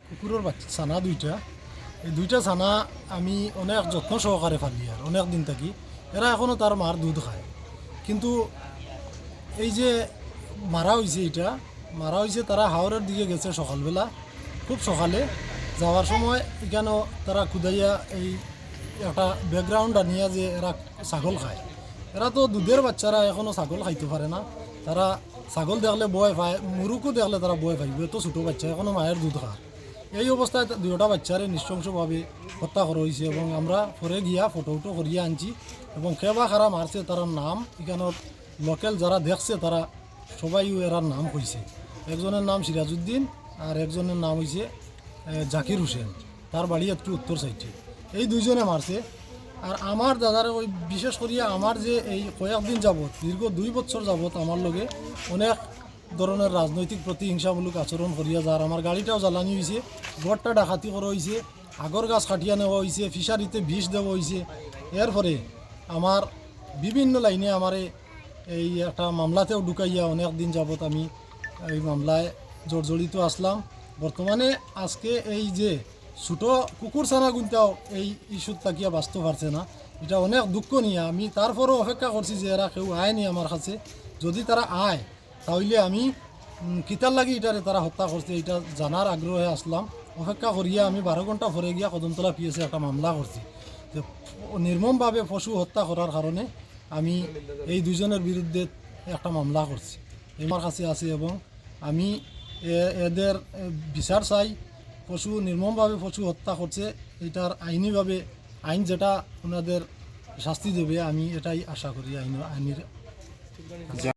কুকুরের বাচ্চা ছানা দুইটা, এই দুইটা ছানা আমি অনেক যত্ন সহকারে ফালি আর অনেক দিন থাকি। এরা এখনও তার মার দুধ খায়, কিন্তু এই যে মারা হয়েছে, মারা হয়েছে তারা হাওড়ের দিকে গেছে সকালবেলা, খুব সকালে যাওয়ার সময় এখানেও তারা খুদাইয়া এই একটা ব্যাকগ্রাউন্ড আনিয়া যে এরা ছাগল খায়। এরা তো দুধের বাচ্চারা এখনও ছাগল খাইতে পারে না, তারা ছাগল দেখলে ভয় পায়, মুরুকও দেখলে তারা ভয় পাইবে, তো ছোটো বাচ্চা এখনও মায়ের দুধ খায়। এই অবস্থায় দুটা বাচ্চারে নৃশংসভাবে হত্যা করা হয়েছে এবং আমরা পরে গিয়া ফটো করিয়া আনছি এবং কেবা খারা মারছে তার নাম এখানে লোকাল যারা দেখছে তারা সবাই এরার নাম কইছে। একজনের নাম সিরাজউদ্দিন আর একজনের নাম হয়েছে জাকির হোসেন, তার বাড়ি একটু উত্তর সাইডে। এই দুইজনে মারছে। আর আমার দাদার ওই বিশেষ করিয়া আমার যে এই কয়েকদিন যাবৎ দীর্ঘ 2 বছর যাবৎ আমার লগে অনেক ধরনের রাজনৈতিক প্রতিহিংসামূলক আচরণ করিয়া যার আমার গাড়িটাও জ্বালানি হয়েছে, গড়টা ডাকাতি করা হয়েছে, আগর গাছ কাটিয়া নেওয়া হয়েছে, ফিশারিতে বিষ দেওয়া হয়েছে। এরপরে আমার বিভিন্ন লাইনে আমারে এই একটা মামলাতেও ঢুকাইয়া অনেক দিন যাবৎ আমি এই মামলায় জর্জরিত আসলাম। বর্তমানে আজকে এই যে ছোটো কুকুর ছানা গুনটাও এই ইস্যুত তাকিয়া বাঁচতে পারছে না, এটা অনেক দুঃখ নিয়ে আমি তারপরও অপেক্ষা করছি যে এরা কেউ আয়নি আমার কাছে। যদি তারা আয় তাহলে আমি কিতার লাগি এটারে তারা হত্যা করছে এটা জানার আগ্রহে আসলাম। অপেক্ষা করিয়া আমি 12 ঘন্টা পরে গিয়া কদমতলা পিএসে একটা মামলা করছি যে নির্মমভাবে পশু হত্যা করার কারণে আমি এই দুজনের বিরুদ্ধে একটা মামলা করছি, আমার কাছে আছে এবং আমি এদের বিচার চাই। পশু নির্মমভাবে পশু হত্যা করছে, এটার আইনিভাবে আইন যেটা ওনাদের শাস্তি দেবে আমি এটাই আশা করি আইনের।